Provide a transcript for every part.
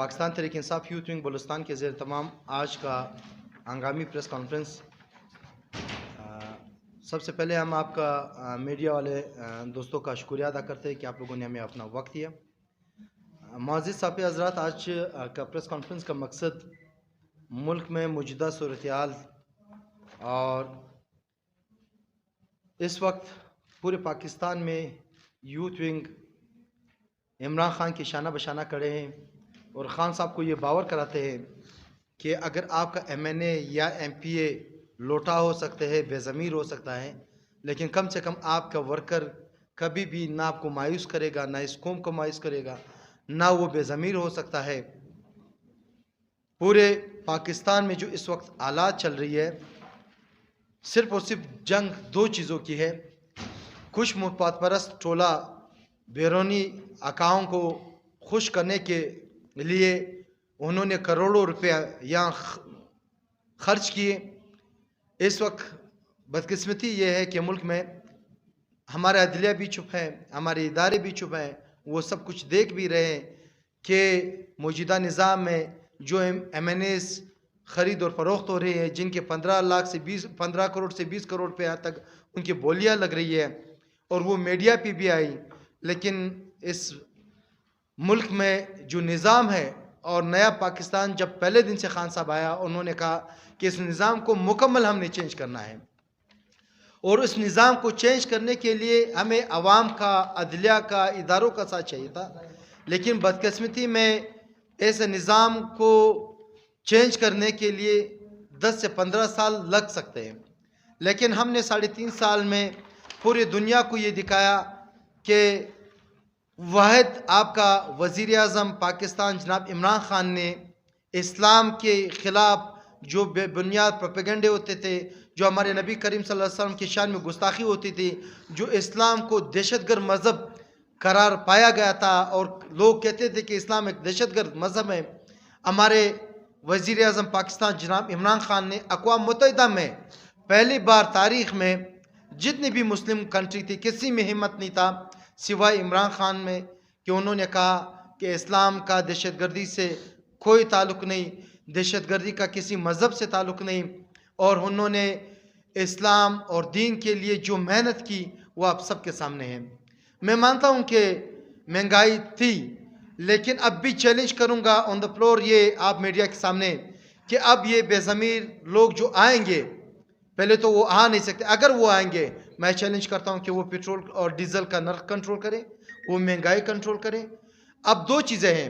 Pakistan Tehreek Insaf youth wing Balochistan کے زیر تمام آج کا ہنگامی پریس کانفرنس، سب سے پہلے ہم آپ کا میڈیا والے دوستوں کا شکریہ ادا کرتے ہیں کہ آپ لوگوں نے ہمیں اپنا وقت دیا۔ معزز صاحب حضرات، آج کا پریس کانفرنس کا مقصد ملک میں موجودہ صورتحال اور اس وقت پورے پاکستان میں یوتھ ونگ عمران خان کی شانہ بشانہ کھڑے ہیں اور خان صاحب کو یہ باور کراتے ہیں کہ اگر آپ کا ایم این اے یا ایم پی اے لوٹا ہو سکتے ہیں، بے ضمیر ہو سکتا ہے، لیکن کم سے کم آپ کا ورکر کبھی بھی نہ آپ کو مایوس کرے گا، نہ اس قوم کو مایوس کرے گا، نہ وہ بے ضمیر ہو سکتا ہے۔ پورے پاکستان میں جو اس وقت حالات چل رہی ہے، صرف اور صرف جنگ دو چیزوں کی ہے۔ کچھ مفاد پرست ٹولہ بیرونی اکاؤں کو خوش کرنے کے لیے انہوں نے کروڑوں روپے یہاں خرچ کیے۔ اس وقت بدقسمتی یہ ہے کہ ملک میں ہمارا عدلیہ بھی چپ ہے، ہمارے ادارے بھی چپ ہیں، وہ سب کچھ دیکھ بھی رہے ہیں کہ موجودہ نظام میں جو ایم این ایز خرید اور فروخت ہو رہی ہے، جن کے 15 کروڑ سے 20 کروڑ روپے تک ان کی بولیاں لگ رہی ہے، اور وہ میڈیا پہ بھی آئی۔ لیکن اس ملک میں جو نظام ہے، اور نیا پاکستان جب پہلے دن سے خان صاحب آیا، انہوں نے کہا کہ اس نظام کو مکمل ہم نے چینج کرنا ہے، اور اس نظام کو چینج کرنے کے لیے ہمیں عوام کا، عدلیہ کا، اداروں کا ساتھ چاہیے تھا۔ لیکن بدقسمتی میں ایسے نظام کو چینج کرنے کے لیے 10 سے 15 سال لگ سکتے ہیں، لیکن ہم نے 3.5 سال میں پوری دنیا کو یہ دکھایا کہ واحد آپ کا وزیر اعظم پاکستان جناب عمران خان نے اسلام کے خلاف جو بے بنیاد پروپیگنڈے ہوتے تھے، جو ہمارے نبی کریم صلی اللہ علیہ وسلم کی شان میں گستاخی ہوتی تھی، جو اسلام کو دہشت گرد مذہب قرار پایا گیا تھا اور لوگ کہتے تھے کہ اسلام ایک دہشت گرد مذہب ہے، ہمارے وزیر اعظم پاکستان جناب عمران خان نے اقوام متحدہ میں پہلی بار تاریخ میں جتنی بھی مسلم کنٹری تھی، کسی میں ہمت نہیں تھا سوائے عمران خان میں، کہ انہوں نے کہا کہ اسلام کا دہشت گردی سے کوئی تعلق نہیں، دہشت گردی کا کسی مذہب سے تعلق نہیں، اور انہوں نے اسلام اور دین کے لیے جو محنت کی وہ آپ سب کے سامنے ہے۔ میں مانتا ہوں کہ مہنگائی تھی، لیکن اب بھی چیلنج کروں گا آن دا فلور یہ آپ میڈیا کے سامنے کہ اب یہ بے ضمیر لوگ جو آئیں گے، پہلے تو وہ آ نہیں سکتے، اگر وہ آئیں گے میں چیلنج کرتا ہوں کہ وہ پیٹرول اور ڈیزل کا نرخ کنٹرول کریں، وہ مہنگائی کنٹرول کریں۔ اب دو چیزیں ہیں،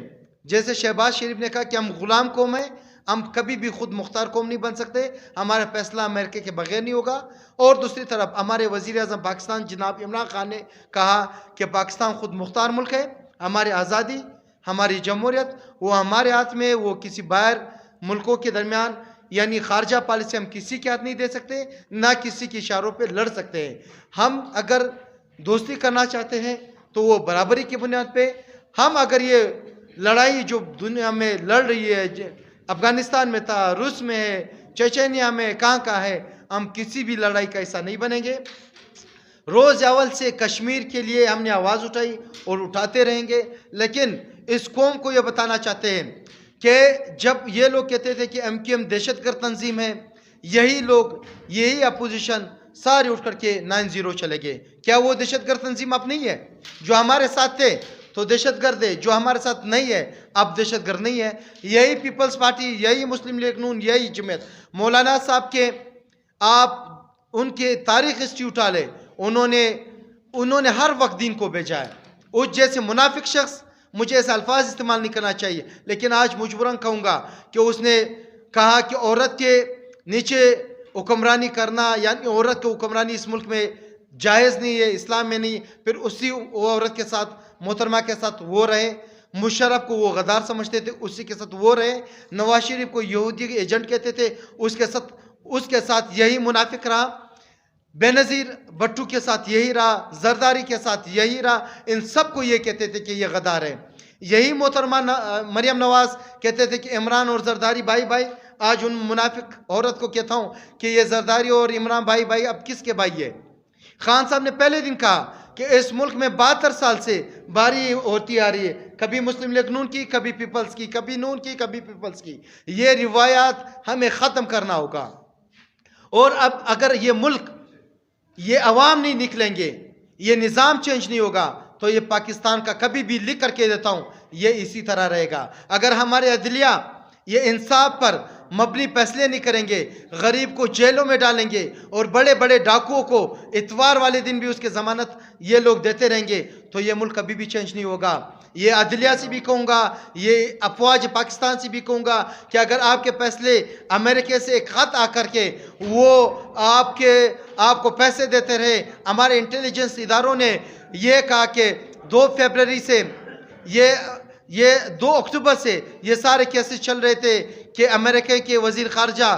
جیسے شہباز شریف نے کہا کہ ہم غلام قوم ہیں، ہم کبھی بھی خود مختار قوم نہیں بن سکتے، ہمارا فیصلہ امریکہ کے بغیر نہیں ہوگا، اور دوسری طرف ہمارے وزیر اعظم پاکستان جناب عمران خان نے کہا کہ پاکستان خود مختار ملک ہے، ہماری آزادی، ہماری جمہوریت وہ ہمارے ہاتھ میں، وہ کسی باہر ملکوں کے درمیان، یعنی خارجہ پالیسی ہم کسی کے ہاتھ نہیں دے سکتے، نہ کسی کے اشاروں پہ لڑ سکتے ہیں۔ ہم اگر دوستی کرنا چاہتے ہیں تو وہ برابری کی بنیاد پہ، ہم اگر یہ لڑائی جو دنیا میں لڑ رہی ہے، افغانستان میں تھا، روس میں ہے، چچینیا میں کہاں ہے، ہم کسی بھی لڑائی کا حصہ نہیں بنیں گے۔ روز اول سے کشمیر کے لیے ہم نے آواز اٹھائی اور اٹھاتے رہیں گے، لیکن اس قوم کو یہ بتانا چاہتے ہیں کہ جب یہ لوگ کہتے تھے کہ ایم کیو ایم دہشت گرد تنظیم ہے، یہی لوگ، یہی اپوزیشن سارے اٹھ کر کے 9-0 چلے گئے۔ کیا وہ دہشت گرد تنظیم اب نہیں ہے؟ جو ہمارے ساتھ تھے تو دہشت گرد ہے، جو ہمارے ساتھ نہیں ہے اب دہشت گرد نہیں ہے۔ یہی پیپلز پارٹی، یہی مسلم لیگ نون، یہی جماعت، مولانا صاحب کے آپ ان کے تاریخ ہسٹری اٹھا لے، انہوں نے ہر وقت دین کو بھیجا ہے۔ اس جیسے منافق شخص، مجھے ایسے الفاظ استعمال نہیں کرنا چاہیے، لیکن آج مجبوراً کہوں گا کہ اس نے کہا کہ عورت کے نیچے حکمرانی کرنا، یعنی عورت کی حکمرانی اس ملک میں جائز نہیں ہے، اسلام میں نہیں، پھر اسی عورت کے ساتھ، محترمہ کے ساتھ وہ رہے۔ مشرف کو وہ غدار سمجھتے تھے، اسی کے ساتھ وہ رہے۔ نواز شریف کو یہودی ایجنٹ کہتے تھے، اس کے ساتھ یہی منافق رہا۔ بے نظیر بھٹو کے ساتھ یہی رہا، زرداری کے ساتھ یہی رہا، ان سب کو یہ کہتے تھے کہ یہ غدار ہے۔ یہی محترمہ مریم نواز کہتے تھے کہ عمران اور زرداری بھائی بھائی، آج ان منافق عورت کو کہتا ہوں کہ یہ زرداری اور عمران بھائی بھائی اب کس کے بھائی ہے؟ خان صاحب نے پہلے دن کہا کہ اس ملک میں 72 سال سے باری ہوتی آ رہی ہے، کبھی مسلم لیگ نون کی، کبھی پیپلز کی، کبھی نون کی، کبھی پیپلز کی. یہ روایات ہمیں ختم کرنا ہوگا. اور اب اگر یہ ملک، یہ عوام نہیں نکلیں گے، یہ نظام چینج نہیں ہوگا، تو یہ پاکستان کا کبھی بھی لکھ کر کے دیتا ہوں یہ اسی طرح رہے گا. اگر ہمارے عدلیہ یہ انصاف پر مبنی فیصلے نہیں کریں گے، غریب کو جیلوں میں ڈالیں گے اور بڑے بڑے ڈاکوؤں کو اتوار والے دن بھی اس کے ضمانت یہ لوگ دیتے رہیں گے، تو یہ ملک کبھی بھی چینج نہیں ہوگا. یہ عدلیہ سے بھی کہوں گا، یہ افواج پاکستان سے بھی کہوں گا کہ اگر آپ کے فیصلے امریکہ سے ایک خط آ کر کے وہ آپ کو پیسے دیتے رہے. ہمارے انٹیلیجنس اداروں نے یہ کہا کہ 2 فروری سے یہ 2 اکتوبر سے یہ سارے کیسز چل رہے تھے کہ امریکہ کے وزیر خارجہ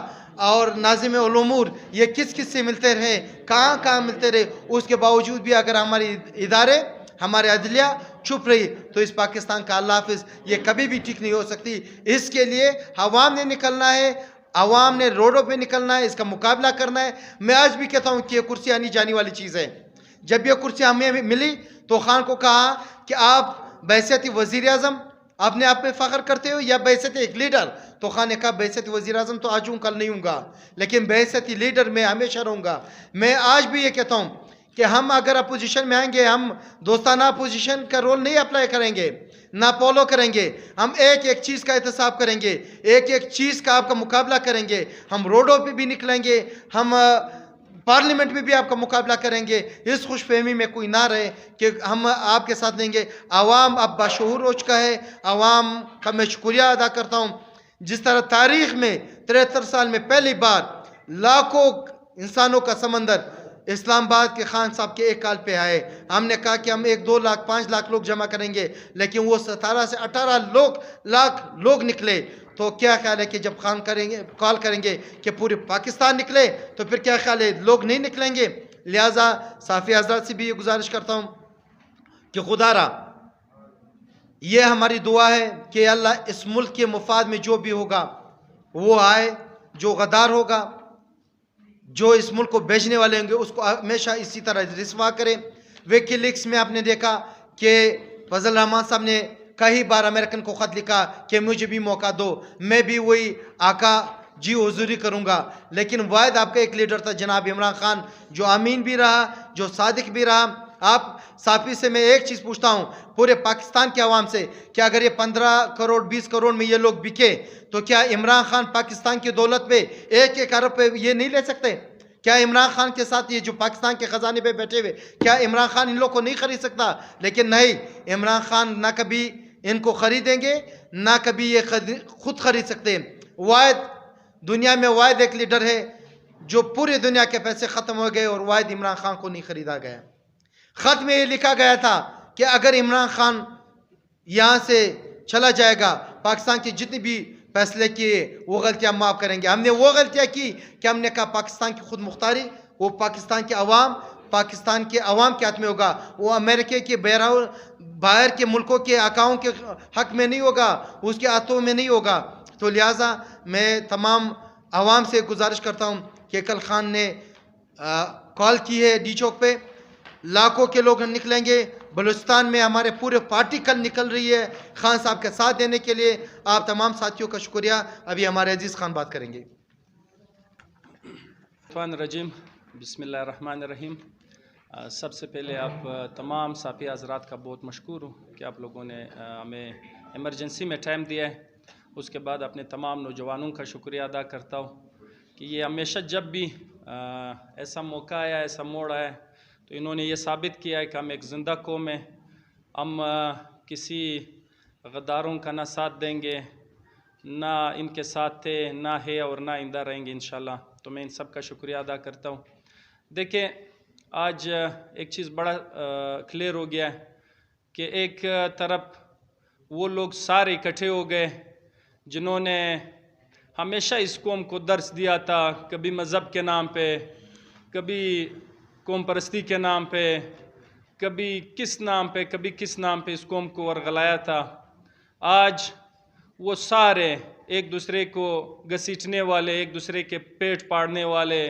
اور ناظم الامور یہ کس سے ملتے رہے، کہاں ملتے رہے. اس کے باوجود بھی اگر ہماری ادارے، ہمارے عدلیہ چھپ رہی تو اس پاکستان کا اللہ حافظ یہ کبھی بھی ٹھیک نہیں ہو سکتی. اس کے لیے عوام نے نکلنا ہے، عوام نے روڈوں پہ نکلنا ہے، اس کا مقابلہ کرنا ہے. میں آج بھی کہتا ہوں کہ یہ کرسی آنی جانی والی چیز ہے. جب یہ کرسی ہمیں ملی تو خان کو کہا کہ آپ بحیثیت وزیر اعظم اپنے آپ پہ فخر کرتے ہو یا بحیثیت ایک لیڈر؟ تو خان نے کہا بحیثیت وزیر اعظم تو آج ہوں، کل نہیں ہوں گا، لیکن بحیثیت لیڈر میں ہمیشہ رہوں گا. میں آج بھی یہ کہتا ہوں کہ ہم اگر اپوزیشن میں آئیں گے، ہم دوستانہ اپوزیشن کا رول نہیں اپلائی کریں گے، نہ فالو کریں گے. ہم ایک چیز کا احتساب کریں گے، ایک چیز کا آپ کا مقابلہ کریں گے. ہم روڈوں پہ بھی نکلیں گے، ہم پارلیمنٹ میں بھی آپ کا مقابلہ کریں گے. اس خوش فہمی میں کوئی نہ رہے کہ ہم آپ کے ساتھ دیں گے. عوام اب باشعور ہو چکا ہے. عوام کا میں شکریہ ادا کرتا ہوں. جس طرح تاریخ میں 73 سال میں پہلی بار لاکھوں انسانوں کا سمندر اسلام آباد کے خان صاحب کے ایک کال پہ آئے. ہم نے کہا کہ ہم 1 2 لاکھ 5 لاکھ لوگ جمع کریں گے، لیکن وہ 17 سے 18 لاکھ لوگ نکلے. تو کیا خیال ہے کہ جب خان کال کریں گے کہ پورے پاکستان نکلے تو پھر کیا خیال ہے لوگ نہیں نکلیں گے؟ لہٰذا صحافی حضرات سے بھی یہ گزارش کرتا ہوں کہ خدا را یہ ہماری دعا ہے کہ اللہ اس ملک کے مفاد میں جو بھی ہوگا وہ آئے. جو غدار ہوگا، جو اس ملک کو بیچنے والے ہوں گے، اس کو ہمیشہ اسی طرح رسوا کرے. ویکی لیکس میں آپ نے دیکھا کہ فضل الرحمان صاحب نے کئی بار امریکن کو خط لکھا کہ مجھے بھی موقع دو، میں بھی وہی آقا جی حضوری کروں گا. لیکن واحد آپ کا ایک لیڈر تھا جناب عمران خان، جو امین بھی رہا، جو صادق بھی رہا. آپ صافی سے میں ایک چیز پوچھتا ہوں، پورے پاکستان کے عوام سے، کہ اگر یہ 15 کروڑ 20 کروڑ میں یہ لوگ بکے تو کیا عمران خان پاکستان کی دولت پہ 1 ارب پہ یہ نہیں لے سکتے؟ کیا عمران خان کے ساتھ یہ جو پاکستان کے خزانے پہ بیٹھے ہوئے، کیا عمران خان ان لوگ کو نہیں خرید سکتا؟ لیکن نہیں، عمران خان نہ کبھی ان کو خریدیں گے، نہ کبھی یہ خود خرید سکتے ہیں. واحد دنیا میں واحد ایک لیڈر ہے جو پوری دنیا کے پیسے ختم ہو گئے اور واحد عمران خان کو نہیں خریدا گیا. خط میں یہ لکھا گیا تھا کہ اگر عمران خان یہاں سے چلا جائے گا، پاکستان کی جتنی بھی فیصلے کیے وہ غلطیاں معاف کریں گے. ہم نے وہ غلطیاں کی کہ ہم نے کہا پاکستان کی خود مختاری وہ پاکستان کے عوام کے ہاتھ میں ہوگا. وہ امریکہ کے باہر کے ملکوں کے آقاؤں کے حق میں نہیں ہوگا، اس کے ہاتھوں میں نہیں ہوگا. تو لہٰذا میں تمام عوام سے گزارش کرتا ہوں کہ کل خان نے کال کی ہے ڈی چوک پہ، لاکھوں کے لوگ نکلیں گے. بلوچستان میں ہمارے پورے پارٹی کل نکل رہی ہے خان صاحب کے ساتھ دینے کے لیے. آپ تمام ساتھیوں کا شکریہ. ابھی ہمارے عزیز خان بات کریں گے. الرجیم بسم اللہ الرحمن الرحیم. سب سے پہلے آپ تمام صحافی حضرات کا بہت مشکور ہوں کہ آپ لوگوں نے ہمیں ایمرجنسی میں ٹائم دیا ہے. اس کے بعد اپنے تمام نوجوانوں کا شکریہ ادا کرتا ہوں کہ یہ ہمیشہ جب بھی ایسا موقع آیا، ایسا موڑ آیا تو انہوں نے یہ ثابت کیا ہے کہ ہم ایک زندہ قوم ہیں. ہم کسی غداروں کا نہ ساتھ دیں گے، نہ ان کے ساتھ تھے، نہ ہے اور نہ آئندہ رہیں گے انشاءاللہ. تو میں ان سب کا شکریہ ادا کرتا ہوں. دیکھیں آج ایک چیز بڑا کلیئر ہو گیا ہے کہ ایک طرف وہ لوگ سارے اکٹھے ہو گئے جنہوں نے ہمیشہ اس قوم کو درس دیا تھا، کبھی مذہب کے نام پہ، کبھی قوم پرستی کے نام پہ، کبھی کس نام پہ، کبھی کس نام پہ اس قوم کو ورغلایا تھا. آج وہ سارے ایک دوسرے کو گھسیٹنے والے، ایک دوسرے کے پیٹ پاڑنے والے،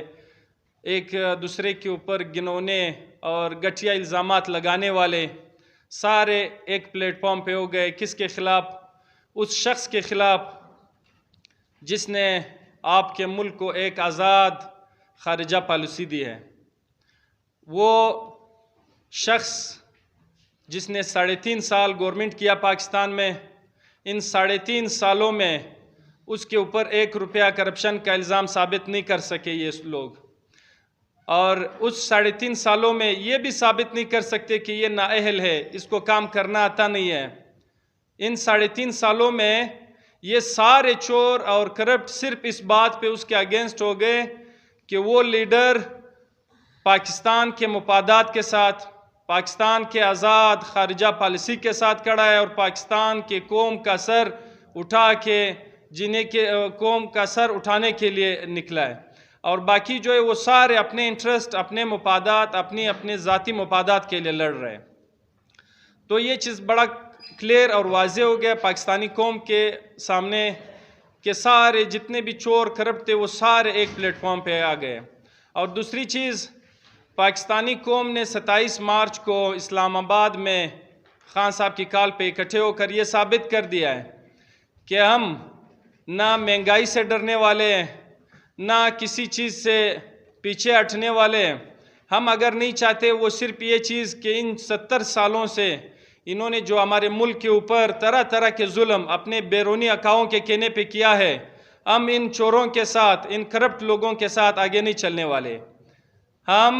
ایک دوسرے کے اوپر گنونے اور گٹھیا الزامات لگانے والے سارے ایک پلیٹ فارم پہ ہو گئے. کس کے خلاف؟ اس شخص کے خلاف جس نے آپ کے ملک کو ایک آزاد خارجہ پالیسی دی ہے. وہ شخص جس نے 3.5 سال گورنمنٹ کیا پاکستان میں، ان 3.5 سالوں میں اس کے اوپر 1 روپیہ کرپشن کا الزام ثابت نہیں کر سکے یہ لوگ. اور اس 3.5 سالوں میں یہ بھی ثابت نہیں کر سکتے کہ یہ نااہل ہے، اس کو کام کرنا آتا نہیں ہے. ان 3.5 سالوں میں یہ سارے چور اور کرپٹ صرف اس بات پہ اس کے اگینسٹ ہو گئے کہ وہ لیڈر پاکستان کے مفادات کے ساتھ، پاکستان کے آزاد خارجہ پالیسی کے ساتھ کھڑا ہے اور پاکستان کے قوم کا سر اٹھا کے قوم کا سر اٹھانے کے لیے نکلا ہے. اور باقی جو ہے وہ سارے اپنے انٹرسٹ، اپنے مفادات، اپنے ذاتی مفادات کے لیے لڑ رہے ہیں. تو یہ چیز بڑا کلیئر اور واضح ہو گیا پاکستانی قوم کے سامنے کہ سارے جتنے بھی چور کرپٹ تھے وہ سارے ایک پلیٹ فارم پہ آ گئے. اور دوسری چیز، پاکستانی قوم نے 27 مارچ کو اسلام آباد میں خان صاحب کی کال پہ اکٹھے ہو کر یہ ثابت کر دیا ہے کہ ہم نہ مہنگائی سے ڈرنے والے ہیں، نہ کسی چیز سے پیچھے ہٹنے والے ہیں. ہم اگر نہیں چاہتے وہ صرف یہ چیز کہ ان 70 سالوں سے انہوں نے جو ہمارے ملک کے اوپر طرح طرح کے ظلم اپنے بیرونی اکاؤں کے کہنے پہ کیا ہے، ہم ان چوروں کے ساتھ، ان کرپٹ لوگوں کے ساتھ آگے نہیں چلنے والے. ہم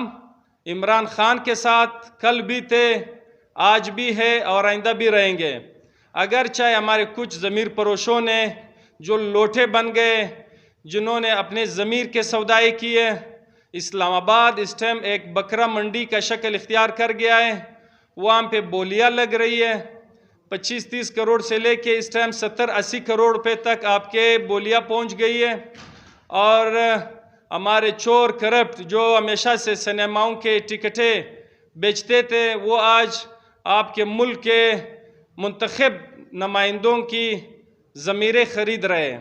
عمران خان کے ساتھ کل بھی تھے، آج بھی ہے اور آئندہ بھی رہیں گے. اگر چاہے ہمارے کچھ ضمیر پروشوں نے جو لوٹے بن گئے، جنہوں نے اپنے ضمیر کے سودائے کیے، اسلام آباد اس ٹائم ایک بکرا منڈی کا شکل اختیار کر گیا ہے. وہاں پہ بولیاں لگ رہی ہے، 25-30 کروڑ سے لے کے اس ٹائم 70-80 کروڑ روپے تک آپ کے بولیاں پہنچ گئی ہے. اور ہمارے چور کرپٹ جو ہمیشہ سے سنیماؤں کے ٹکٹیں بیچتے تھے، وہ آج آپ کے ملک کے منتخب نمائندوں کی ضمیریں خرید رہے ہیں.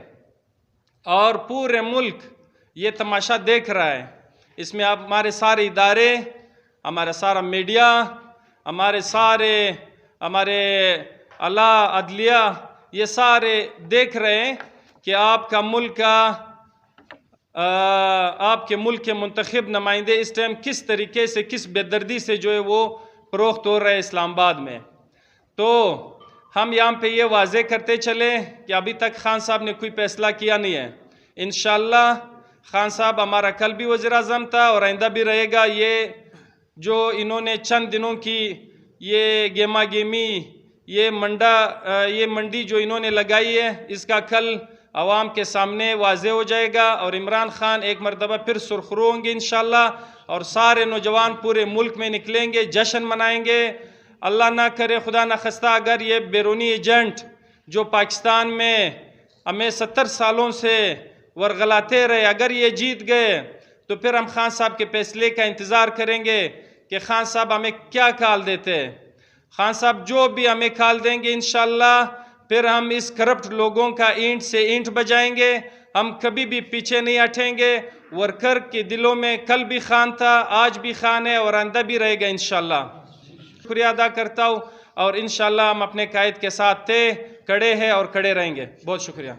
اور پورے ملک یہ تماشا دیکھ رہا ہے. اس میں ہمارے سارے ادارے، ہمارا سارا میڈیا، ہمارے اعلیٰ عدلیہ، یہ سارے دیکھ رہے ہیں کہ آپ کے ملک کے منتخب نمائندے اس ٹائم کس طریقے سے، کس بے دردی سے جو ہے وہ فروخت ہو رہے اسلام آباد میں. تو ہم یہاں پہ یہ واضح کرتے چلے کہ ابھی تک خان صاحب نے کوئی فیصلہ کیا نہیں ہے. انشاءاللہ خان صاحب ہمارا کل بھی وزیر اعظم تھا اور آئندہ بھی رہے گا. یہ جو انہوں نے چند دنوں کی یہ گیما گیمی، یہ منڈی جو انہوں نے لگائی ہے، اس کا کل عوام کے سامنے واضح ہو جائے گا اور عمران خان ایک مرتبہ پھر سرخرو ہوں گے انشاءاللہ. اور سارے نوجوان پورے ملک میں نکلیں گے، جشن منائیں گے. اللہ نہ کرے، خدا نہ خواستہ، اگر یہ بیرونی ایجنٹ جو پاکستان میں ہمیں 70 سالوں سے ورغلاتے رہے، اگر یہ جیت گئے تو پھر ہم خان صاحب کے فیصلے کا انتظار کریں گے کہ خان صاحب ہمیں کیا کال دیتے. خان صاحب جو بھی ہمیں کال دیں گے انشاءاللہ پھر ہم اس کرپٹ لوگوں کا اینٹ سے اینٹ بجائیں گے. ہم کبھی بھی پیچھے نہیں ہٹیں گے. ورکر کے دلوں میں کل بھی خان تھا، آج بھی خان ہے اور آئندہ بھی رہے گا انشاءاللہ. شکریہ ادا کرتا ہوں اور انشاءاللہ ہم اپنے قائد کے ساتھ تھے، کڑے ہیں اور کڑے رہیں گے. بہت شکریہ.